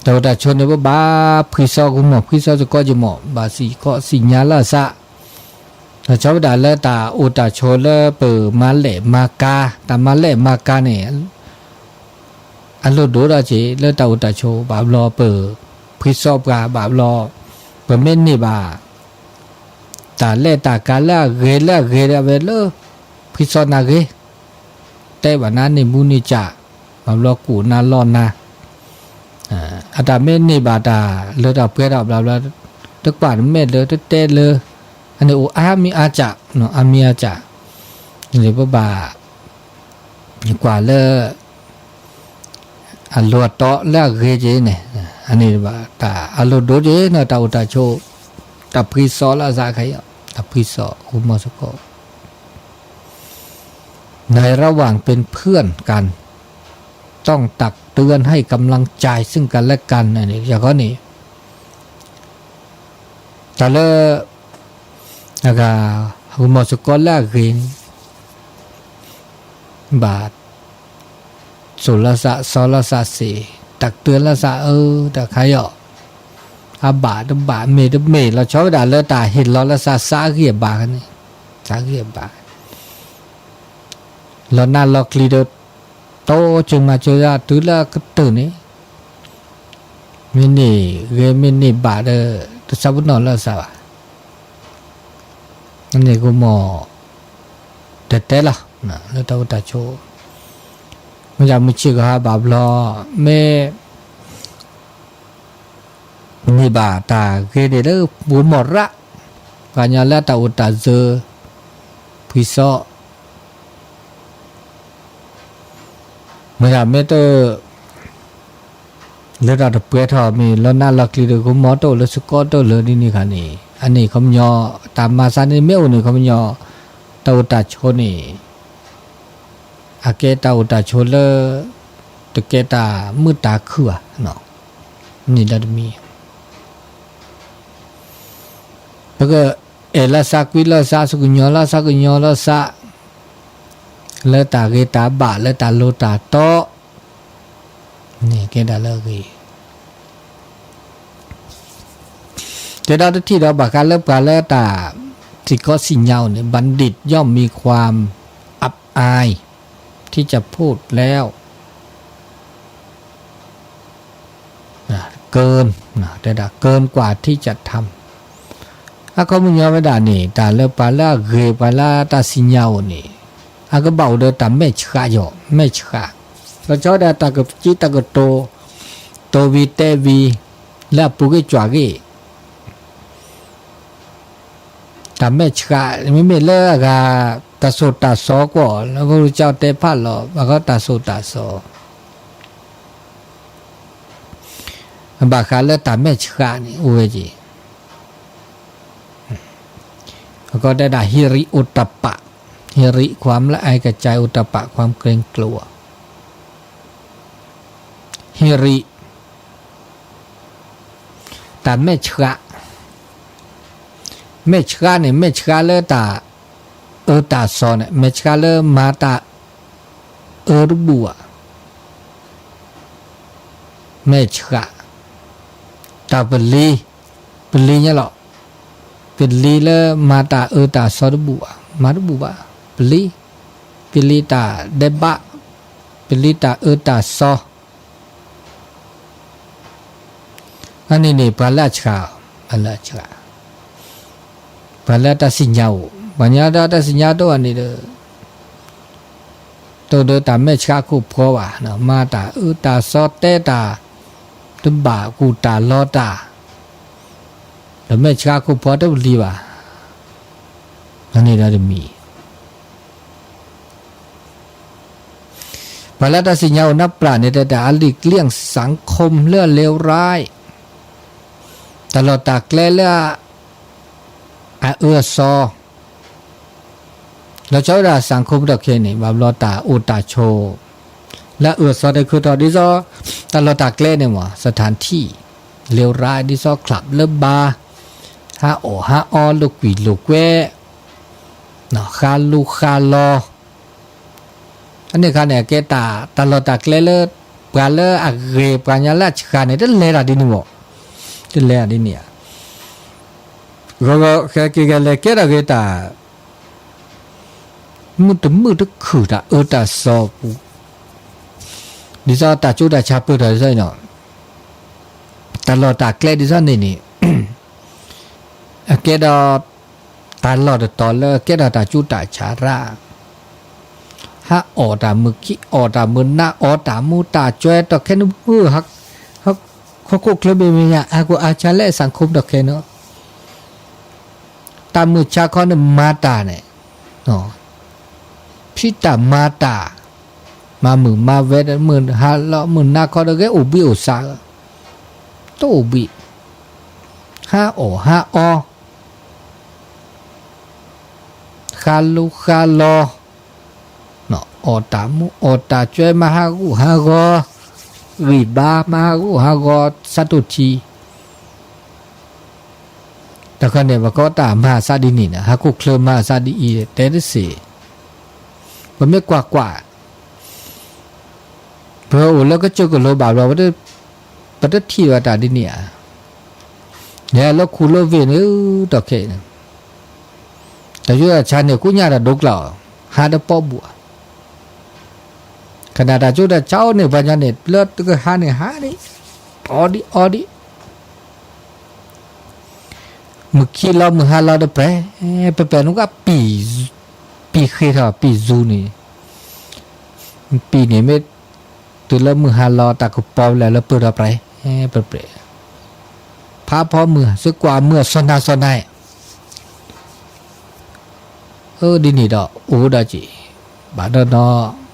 แต่ว่าชนเนี่ยว่าบาพริซอกุมหมอพริซอสุกจีหมอบาสีก็สิญาละซะแต่ชาวดาเลตาอุตาโชเลเปิมาเลมากาตามาเลมากาเนี่ยอันโลดูราจีเลตาอุตาโชบาบลอเปิพริซอบกาบาบลอเปิเมนนี่บาตาเลตากาละเกเวเลพริซอนาเกแต่วันนั้นนี่มุนิจ่าบาบลอกูนาลอนนาอัตาเมนนี่บาตาเลตาเพื่อดาบลาตึกป่านเมนเลยตึกเตเลยอันนี้มีอาจาเนาะมีอาจาหรือว่าบากว่าเล อันลัวโตแล้วเกเจเนี่ยอันนี้ว่าตาอันลัวโดเจเนาะตาอุตาโชตาพริซอละซาใครอ่ะตาพริซออุมาสโกในระหว่างเป็นเพื่อนกันต้องตักเตือนให้กำลังใจซึ่งกันและกันอันนี้อย่างก็นี่แต่ละนะคะอุมาสโกละเกนบาทสุลสะสอลสะสีตักเตือนละสะแต่ใครอ่ะอาบาดบาเมดเมเราชอบด่าเลตาเห็นเราละสะสาเกียบากันนี่สาเกียบาเราหน้าเราคลีเดโตจึงมาเจอตื้อละก็ตื่นนี่มินี่เกมินี่บาดตัวสับนอนละสะนั่นนี่กูมอแต่ละนะแล้วตัวตาโชมันจะมุชิกฮะบาบลอเมนี่บาตาเกเดเลบุมอระกาญาละตาอุตาเจพิโซมันจะเมตเลดาตเปทอมีแล้วน่าลักลีเดกุมอโตเลสกอโตเลนี่คันนี่อันนี้คำยอตามมาซานี่เมวนี่คำยอตาอุตาโชนี่อาเกตาอุตาโชเลตะเกตามืดตาเขือเนาะนี่ละมีแล้วก็เอลาสักวิลาสักสุกญอลาสักญอลาสักเลตาเกตาบะเลตาโลตาโตนี่เกตาเลกีแต่ดาวที่เราบอกการเลิกการเลตาที่ก็สิ่งเงาเนี่ยบัณฑิตย่อมมีความอับอายที่จะพูดแล้วเกินแต่เกินกว่าที่จะทำถ้าเขาไม่ยอมไม่ได้นี่แต่เลิกไปแล้วเกยไปแล้วแต่สิญญาณนี่อาก็เบาเดินแต่ไม่ช้าหยอกไม่ช้าเราชอบได้แต่กับจิตแต่กับโตวีเตวีแล้วปุกจวกแต่ไม่ช้าไม่เลิกอะตาโซตาโซก่อนแล้วพระพุทธเจ้าเตพัดหรอแล้วก็ตาโซตาโซบาคาเลตาไม่ช้านี่อุเวจีแล้วก็ได้ด่าฮิริอุตตปะฮิริความละอายกระจายอุตตปะความเกรงกลัวฮิริแต่ไม่ช้าไม่ช้าเนี่ยไม่ช้าเลยตาตาซอนเมชกาเลมาตารบัวเมชกาตาเปลีเนี่ยหรอเปลีเลมาตาตาซอรบัวมารบัวเปลีตาเดบะเปลีตาตาซออันนี้นี่ปลาชาปลาตาสิญญาปัญญาดาตัสิญญาตัวนี้เด้อตัวเด้อตามแม่ช้ากูพอว่าเนาะมาตาตาซอเตตาตุบากูตาลอตาแล้วแม่ช้ากูพอตัวลีว่าอันนี้ได้มีปลาตาสิญญานับปราณเนี่ยแต่อลีกเลี่ยงสังคมเลื่อเลวร้ายตลอดตากแลเลื่อซอเราเจ้าด่าสังคมดอกเคนี่บาบลอตาอุตาโชและซอได้คือตอนที่ซอตลอดตาเกล้เนี่ยว่าสถานที่เลวร้ายที่ซอคลับเลิบบาฮาอลูกปีลูกแวเนาะคาลูคาลออันนี้ค่ะเนี่ยเกตาตลอดตาเกล้เลปลาเลอะเกปญญาละชาเนี่ยเลระดินี่บ่เลระดิเนี่ยก็แค่กิเลเกตาเกตามืดคือตาตาซอปูดิซาตาจูดาชาเปิดได้เนาะตลอดตาเกลดิซานี่เกดตลอดตอเลเกดตาจูดาชาราฮะตามึกิตามึนนาตามูตาจวยตอแค่นู้ฮักเขาคุกเลเบมีเนี่ยกูอาชาเลสังคมตอแค่เนาะตามือชาคอนมาตาเนี่ยเนาะพิตามาตา มามือมาเวทมือฮาละมือนาคอดเกอุบิอุสาโตอุบิฮาโอฮาอคาลุคาลอเนาะอตามุอตาช่วยมาฮากุฮากอริบามาฮากุฮากอสัตุชีแต่คนเนี่ยว่าก็ตามมาซาดินี่นะฮากุเคลมาซาดีอีเตนสิมันไม่กว่าเพราะแล้วก็เจอกับโลบาเราว่าได้ประเทศที่ว่าตาดิเนี่ยเนี่ยแล้วคูโลเวนต่อเคนะแต่ยุ่งชาเนี่ยกูเนี่ยเราดกเราหาได้ป้อบัวขณะที่จุดเจ้าเนี่ยปัญญาเนี่ยเลือดก็หาเนี่ยหาดิอดีมึงขี้เรามึงหาเราได้ไปนุก็ปีเคยเถอะปีจูนี่ปีนี้ไม่ตัวเรามึงหาเราตากปอบแล้วเปิดอะไรไปพาพ่อมือสักกว่าเมื่อสนาดินี่ดอกโอ้ดาจีบาดนอ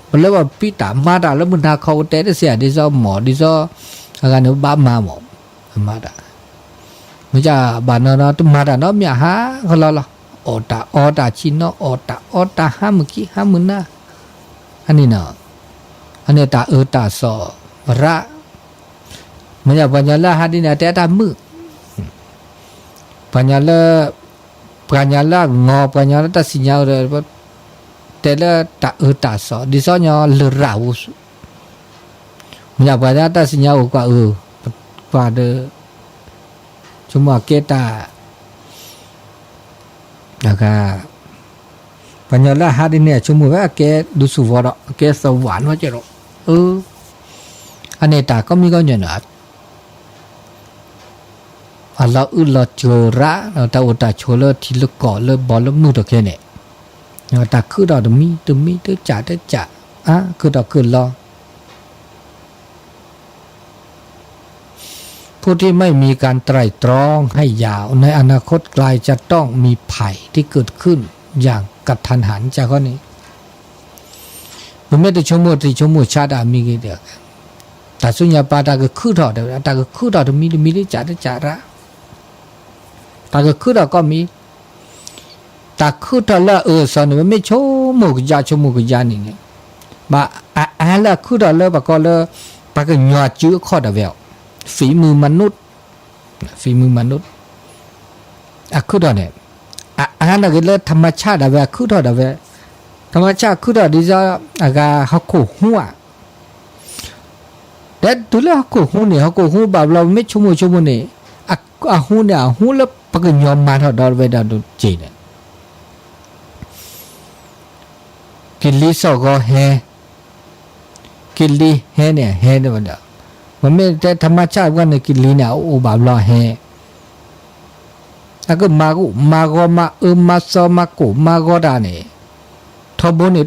มันเลยว่าพี่ตามมาดาแล้วมึงหาเขาเตะเสียดิซอหมอดิซออะไรเนี่ยบ้ามาหมอมาดาไม่ใช่บาดนอตุ้มมาดาเนาะมีหาเขาละอตาชินเนาะอตาห้ามึงกี้ห้ามึงนะอันนี้เนาะอันนี้ตาสอระมันจะปัญญาละหาดิเนี่ยแต่ตามือปัญญาละงอปัญญาละตัดสินยาวเลยว่าแต่ละตาสอดิสอเนี่ยเลราวมันจะปัญญาตัดสินยาวกว่าเดcuma เกตาแล้วก็ปัญญาละหาดิเนี่ยcumaว่าเกดูสุวรรณเกสวรรค์ว่าจะหรออันนี้ตาก็มีก็อย่างนั้นAllah ulah cora ta uta chola thil ko le bol mu to ke ne ta khu da demi te cha khu da khu lo ผู้ที่ไม่มีการไตร่ตรองให้ยาวในอนาคตกลายจะต้องมีภัยที่เกิดขึ้นอย่างกระทันหันจากข้อนี้มันไม่ได้ชั่วโมงชาดามีกี่เดียวแต่สุญญาปาตาก็คือถอดเดียวตาก็คือถอดมีจ่าระตาก็คือถอดก็มีตาคือถอดแล้วสอนมันไม่ชั่วโมงกยานี่เนี่ยมาแล้วคือถอดแล้วปากก็แล้วปากก็หยาจื้อข้อเดียวฝีมือมนุษย์คือถอดเนี่ยแล้วก็เลยธรรมชาติแบบคือถอดแบบธรรมชาติคือถอดดิจะเขาโกหัวแต่ตัวเลือกเขาโกหัวเนี่ยเขาโกหัวแบบเราไม่ชั่วโมงเนี่ยหัวเนี่ยหัวแล้วปากยอมมาถอดดอลเวดาดูจีเนี่ยกินลิสก็แฮกินลิแฮเนี่ยวันเดียวมันไม่แต่ธรรมชาติว่าในกินลิเนี่ยโอ้แบบเราแฮแล้วก็มาซอมากูมาก็ได้เนี่ยทบเนี่ย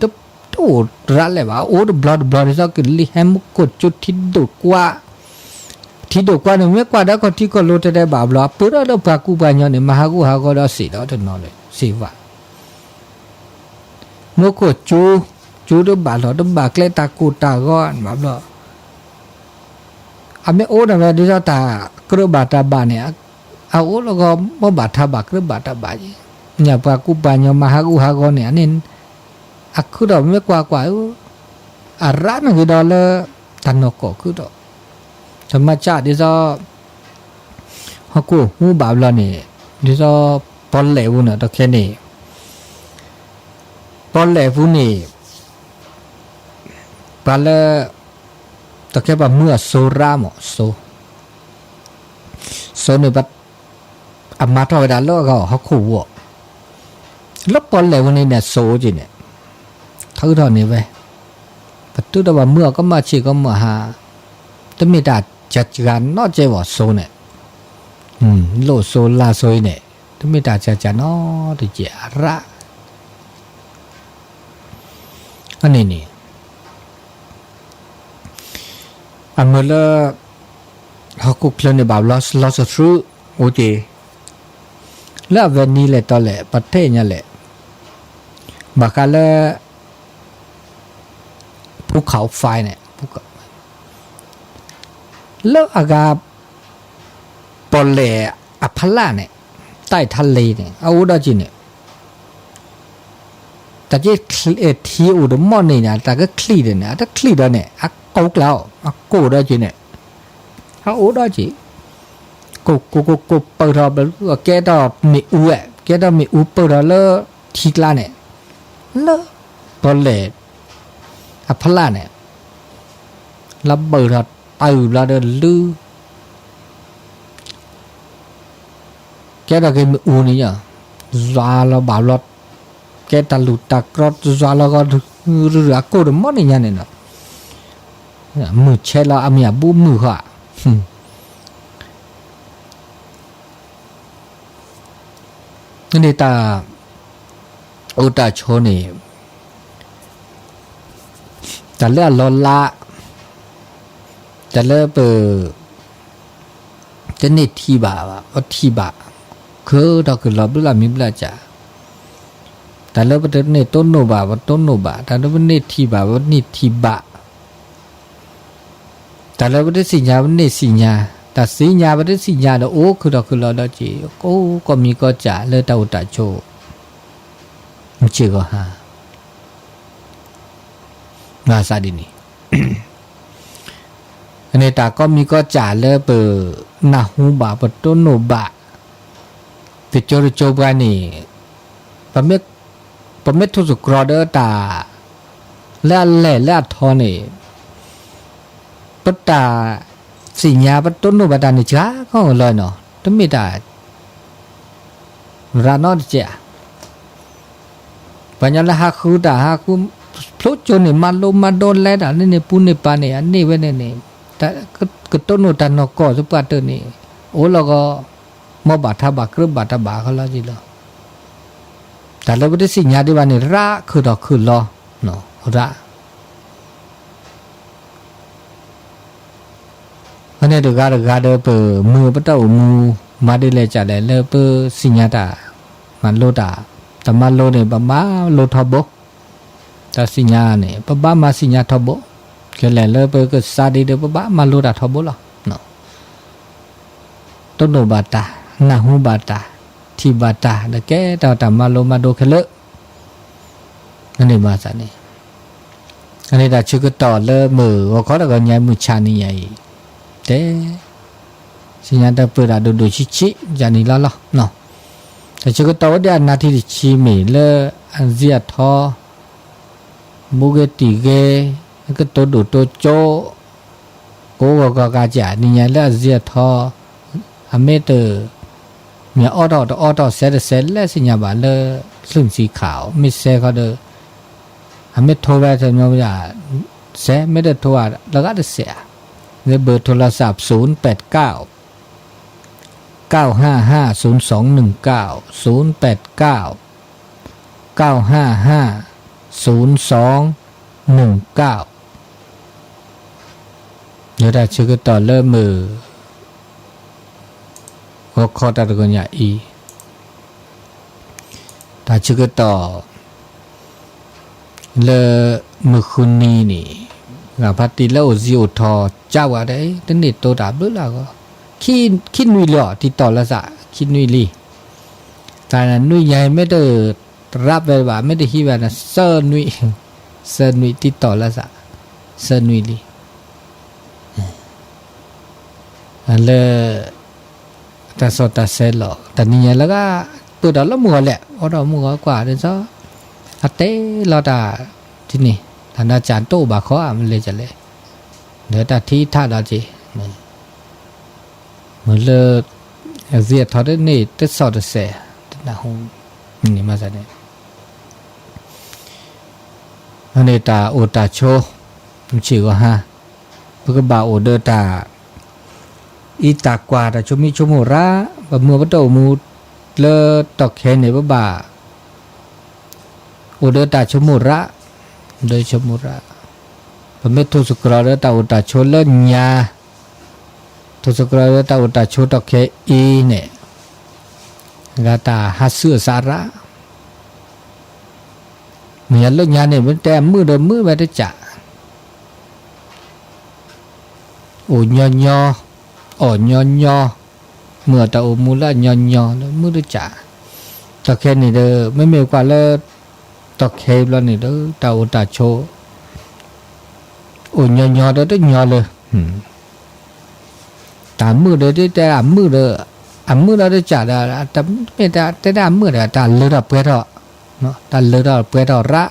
ตัวรัดเลยว่าโอ้บลอดที่เรากินลิแฮมุกดจุดที่ดุกว่าเนี่ยไม่กว่าแล้วก็ที่ก็รู้ได้แบบเราปุ๊บเราปากูปัญญาเนี่ยมาหากูเราสีเราถึงนอนเลยสีว่ามุกดจูดบาเราบาเคลตากูตาก้อนแบบเราอเมโอนะเวลาที่เราตากระบาดตาบานเนี่ยเอาแล้วก็มาบาดทาบากระบาดตาบานเนี่ยปากูปัญญามาหากูเนี่ยนี่คือเราไม่กว่าร้านคือเราเลยตันนกคือเราธรรมชาติที่เราฮักกูหูบาปเราเนี่ยที่เราปนเหลวเนี่ยตัวแค่นี้ปนเหลวนี่ปลาตัวแค่แบบเมื่อโซรามโซเนี่ยแบบอามาทเอาไปด่าแล้วก็ฮักกูวัวแล้วปนเหลวนี่เนี่ยโซจีเนี่ยเท่านี้ไปประตูตัวเมื่อก็มาชีก็มาหาแต่ไม่ได้จัดการนอกใจว่าโซเนี่ยโลโซลาโซเนี่ยแต่ไม่ได้จัดการนอที่เจระอันนี้นี่อันเมื่อเขาคุกเล่นในแบบลอสทรูโอเคแล้ววันนี้เลยตอนแหละประเทศนี่แหละบักแล้วผู้ ภูเขาไฟเนี่ยภูเขาแล้วอากาศปอเลอพล่าเนี่ยใต้ทะเลเนี่ยเอาอุดาจิเนี่ยแต่ที่ทีอุดมอนนี่นะแต่ก็คลีเดเนี่ยถ้าคลีเดเนี่ยอักกกแล้วอักโกได้จิเนี่ยเอาอุดาจิกูเปิดเราแบบแกดอมีอูเอะแกดอมีอูเปิดเราเลยทีละเนี่ยเลยปอเลอพล่าเนี่ยแล้วเปิดเราเราเดินลื้อแกดอแกมีอูนี่อ่ะซาเราบ่าวรถแกตาลุตากรอดซาเราก็เรือกูดมอนี่ยันเนี่ยนะมือเชลาอามีบุมือค่ะนี่ตาอุตาโชนี่แต่เลือดลนละแต่เลือดเปิดจะนี่ทีบ่าวะทีบ่าคือเราคือเราบุลามิบุลาจ่าแต่เลือดเป็นนี่ต้นโนบ่าวต้นโนบ่าแต่เลือดเป็นนี่ทีบ่าวนี่ทีบ่าแต่เลือดเป็นสิญญาเป็นนี่สิญญาแต่สิญญาเป็นสิญญาเราโอ้คือเราได้จีโอ้ก็มีก็จ่าเลือดตาอุตาโชมันเชื่อก็ฮะมาซาดินีอันนี้ตาก็มีก็จ่าเลยเปิดนาหูบาปต้นโนบะติโจบกันนี่ปะเมทุสุกรอเดอตาและทอนี่ปตาสิญญาปต้นโนบะตานี่จ้าก็เลยเนาะต้องมีตารานอดเจ้าปัญญาละหาคูตาหาคูพลุจนี่มาลมมาโดนแล้วด่านี่ปุณิปานี่อันนี้เว้นนี่แต่ก็ต้นโนตันนกก็สุปาเตนี่โอ้แล้วก็มอบาทบากรึบาทบาเขาละจิละแต่เราไม่ได้สิญญาดีว่านี่ระคือดอกคือรอเนาะระอันนี้ดูการเดอเปมือปะเต้ามือมาได้เลยจ่าเลยเลยเปสิญญาตามันโลตาแต่มาโลเนี่ยบ้าโลทบกแต่สิญญาเนี่ยบ้ามาสิญญาทบกแค่เลยเปก็ซาดีเดบ้ามาโลตาทบกหรอเนาะต้นโนบาตานาหูบาตาทีบาตาแต่แกแต่มาโลมาโดเคเลนั่นเองมาสันนี่อันนี้แต่ชื่อก็ต่อเลยมือว่าเขาแต่ก็ย้ายมือชานี่ใหญ่เด้สิญญาแต่เปิดอะดูชิจานี่แล้วเนาะแต่ชื่อก็ต่อว่าเดี๋ยวนาทีชีมีเลยอันเสียทอบุกติเกก็ตัวดูตัวโจโกก็กาจ่านี่ไงแล้วเสียทออเมเตอร์มีออโต้เซตและสิญญาบาเลยซึ่งสีขาวไม่เซเขาเดออเมโทรไปจะมีว่าเซไม่ได้โทรแล้วก็เสียในเบอร์โทรศัพท์089 955 0219 089 955 0219เดี๋ยวได้ชื่อก็ต่อเริ่มมือก็ข้อตัดกันอย่างอีแต่ชื่อก็ต่อเลมือคุณนี่นี่กับพัติเลโอซิโอทอเจ้าอะไรตั้งแต่โตดาบหรือล่ะก็คิดนุยหล่อที่ต่อละสะคิดนุยลีแต่นั้นนุยใหญ่ไม่ได้รับไปว่าไม่ได้คิดว่านะเซอร์นุยที่ต่อละสะเซอร์นุยลีเลยแต่สดแต่เซลล์แต่นี่ไงแล้วก็ตัวดอกละมัวแหละเพราะเรามัวกว่าเดี๋ยวซะอาเต้เราด่าที่นี่ท่านอาจารย์โตบาข้อมันเลยจะเลยเดี๋ยวแต่ที่ท่าเราจีเหมือนเลยเสียทอดนี่ตึ๊ดสอดเสียนะฮงนี่มาจากไหนอันนี้ตาโอตาโชมันชื่อว่าฮะเพื่อบ่าวโอเดอตาอีตากว่าแต่ชมิชมูระบะมือปะโตมูเลตอกแขนในบ่าโอเดอตาชมูระเดชมูระบะเมทุสุกรอเดอตาโอตาโชเลญาทุสุกรอเดอตาโอตาโชตอกแขอีเนี่ยกาตาฮัสเสือสาระมีอันเลิกญาเนี่ยมันแต่มือเดิมมือไปได้จ่า โอ้ยอยออ๋อยอยอเมื่อตาโอมูละยอยอแล้วมือดจ่าตะเคนี่เด้อไม่มีกว่าแล้วตะเคแล้วนี่เด้อตาโอตาโชโอ้ยอยอเด้อได้ยอเลยตามมือเด้อได้ตามมือเด้ออันมือเราได้จ่าได้แต่ไม่ได้แต่ได้มือเด้อตาเลือดเปื้อนเนาะตาเลือดเปื้อนระ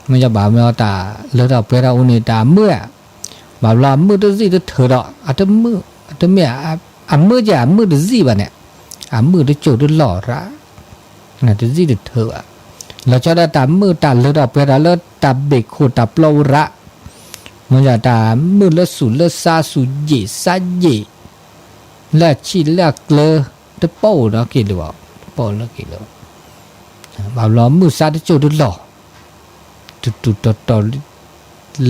ไม่จะบ่าวไม่เอาตาเลือดเปื้อนอุณิตาเมื่อบ่าวลามือตัวซี่ตัวเถอะอันมืออันเมียอันมือจะอันมือตัวซี่บ้านเนี่ยอันมือตัวโจตัวหล่อระนั่นตัวซี่ตัวเถอะเราจะได้ตามือตาเลือดเปื้อนแล้วตาเบกโคตาเปล่าระมันจะตามือเลือดสูเลือดซาสูเยซาเยและชีเลือดเกลือตัวเป้าเนาะกี่หรือเปล่าเป้าแล้วกี่หรือบ่าวล้อมือซาตัวโจตัวหล่อตุต่อ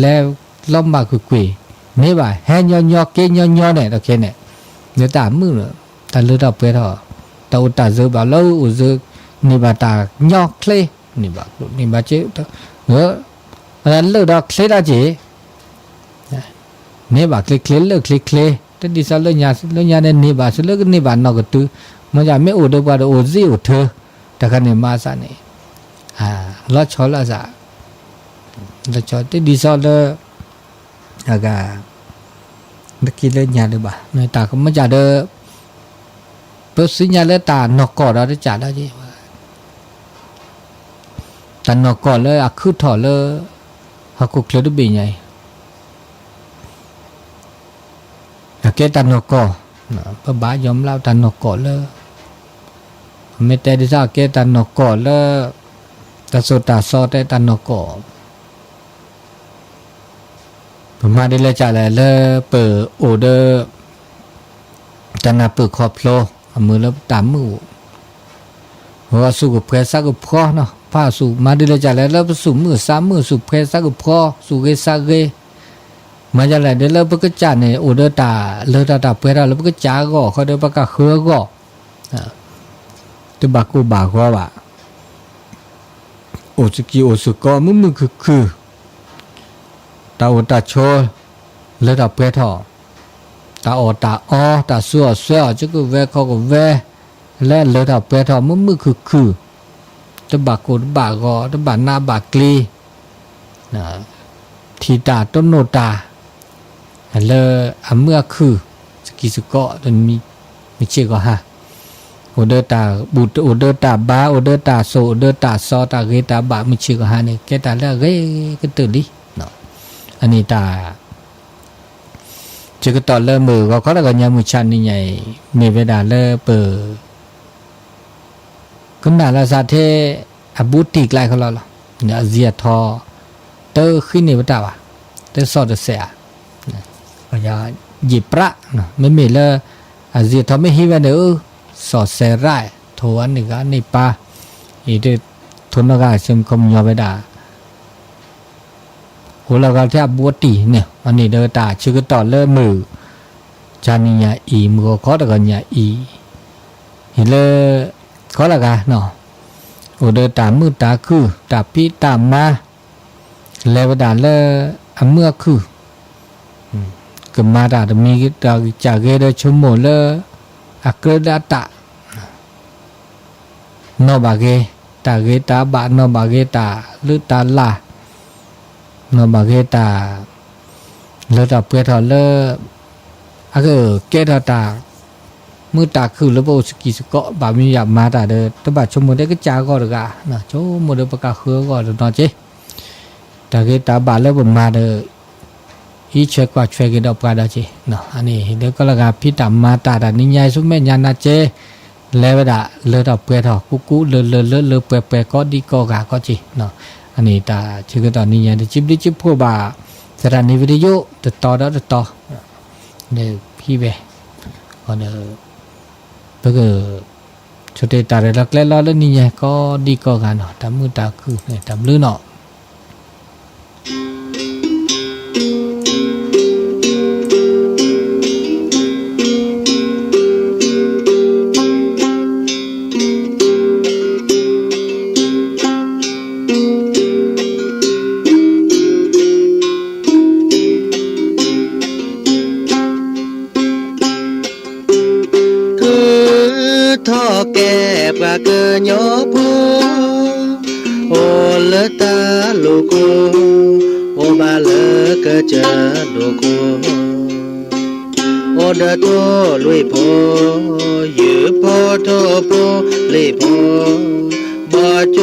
แล้วล้อมมาคุยนี่บ่าแฮยอยอเกยอยอเนี่ยตะเคเนี่ยเดี๋ยวตามือเลยตาเลือดเปื้อนตาอุตาเจอบ่าวแล้วอุเจอนี่บ่าตายอเคลนี่บ่าเจ้เออแล้วเลือดเคลได้เจ้นี่บ่าเคลเลือดเคลแต่ดิฉันเลือดยาเนี่ยนี่บ่าสุดเลือดนี่บ่านอกก็ตื้อมันจะไม่อุดบ่าอุจิอุเธอแต่กันเนี่ยมาซะนี่ล้อชอละซะแล้วจอดที่ดีซอลเลยอากาตะกี้เลยยาเลยบ่ในตาก็ไม่จ่าเด้อเปิดสิญญาเลยตานอกก่อเราได้จ่าได้จีตานอกก่อเลยคือถอเลยฮักกุเคลดูบีไงแกตานอกก่อพระบายอมเล่าตานอกก่อเลยไม่แต่ดิซาแกตานอกก่อเลยตาโซตาซอแต่ตานอกก่อผมมาได้เลยจ่าเลยเปิดโอเดอร์จันนาเปิดคอพโลมือแล้วตามมือว่าสู้กับเพรสกับพ่อเนาะผ้าสู้มาได้เลยจ่าแล้วสู้มือสามมือสู้เพรสกับพ่อสู้เกซาเกมาจ่าเลยเดี๋ยวเราไปก็จ่าเนี่ยโอเดอร์ตาเลือดตาเพรแล้วไปก็จ่าก็เขาเดี๋ยวไปก็เขือก็ตัวบักกูบากว่าโอสกิโอสุก็มือคือตาโอตาโชเลือดเปื้อนตาโอตาอ้อตาสัวจะก็เวเขาก็เวและเลือดเปื้อนมือคือตะบักกูตะบักก็ตะบักหน้าบักกลีนะทีตาต้นโนตาเลยเมื่อคือสกิสก็ตอนมีเชื่อก็ฮะโอเดอร์ตาบุตรโอเดอร์ตาบ้าโอเดอร์ตาโซโอเดอร์ตาซอตาเกตาบะมีเชื่อก็ฮะเนี่ยแกตาแล้วเกก็ตื่นดิอันนี้ตาจะก็ตอนเริ่มมือก็เขาแล้วก็ยามือชันนี่ไงมีเวลาเริ่มเปิดก็น่าละซาเทอบูติกไล่เขาแล้วเนี่ยเสียทอเตอขึ้นนี่ว่าตาวะเตอสอดเสียก็จะหยิบพระไม่มีเลยเสียทอไม่ฮิวเนอสอดเสียไรโทอันนี้ก็นี่ปาอีเดทุนก็ชิมคมยอไปด่าหัวเราก็แทบบัวตีเนี่ยอันนี้เดินตาชื่อก็ต่อเริ่มมือจานิยาอีมือก็ตะกันยาอีเห็นเลยก็ละกันเนาะโอเดินตามือตาคือตาพี่ตามมาแล้วด่าเลยเมื่อคือก็มาด่าจะมีจากเกเดชั่วโมงเลยอักเรดาตะโนบาเกตาเกตาบะโนบาเกตาหรือตาลานบาเกตาเลอตาเปื่อยทอเลอเกตตามือตาคือระบบสกิสก็บามีอยากมาตาเดตบาชมโมได้ก็จาก็ดกานะโชโมเดปกาคือก็ดนเจตาเกตาบาเลบมาเดอีเชกว่าช่วยกันดอกปลาดเจเนาะอันนี้เด็กก็ละกาพี่ตามมาตาดานิยายสุแม่ญาณเจแล้วดาเลอตาเปื่อยทอกุเลเปื่อยก็ดีก็กาก็เจเนาะอันนี้ตาชื่อก็ตอนนี้ยังได้จิบพวกบ่าสถานีวิทยุติดต่อเนี่ยพี่เวก็เนี่ยเพื่อชุดเตตาเรื่องเล่นล้อเล่นนี่ไงก็ดีก็กันเนาะทำมือตาคือเนี่ยทำลื้อเนาะ ท่อแก่ปะเกอโยโพโอเลตาลูโกโอบาเลกะเจดูโกโอเดโตลุยโพยือโพโทโพลีโพบอจ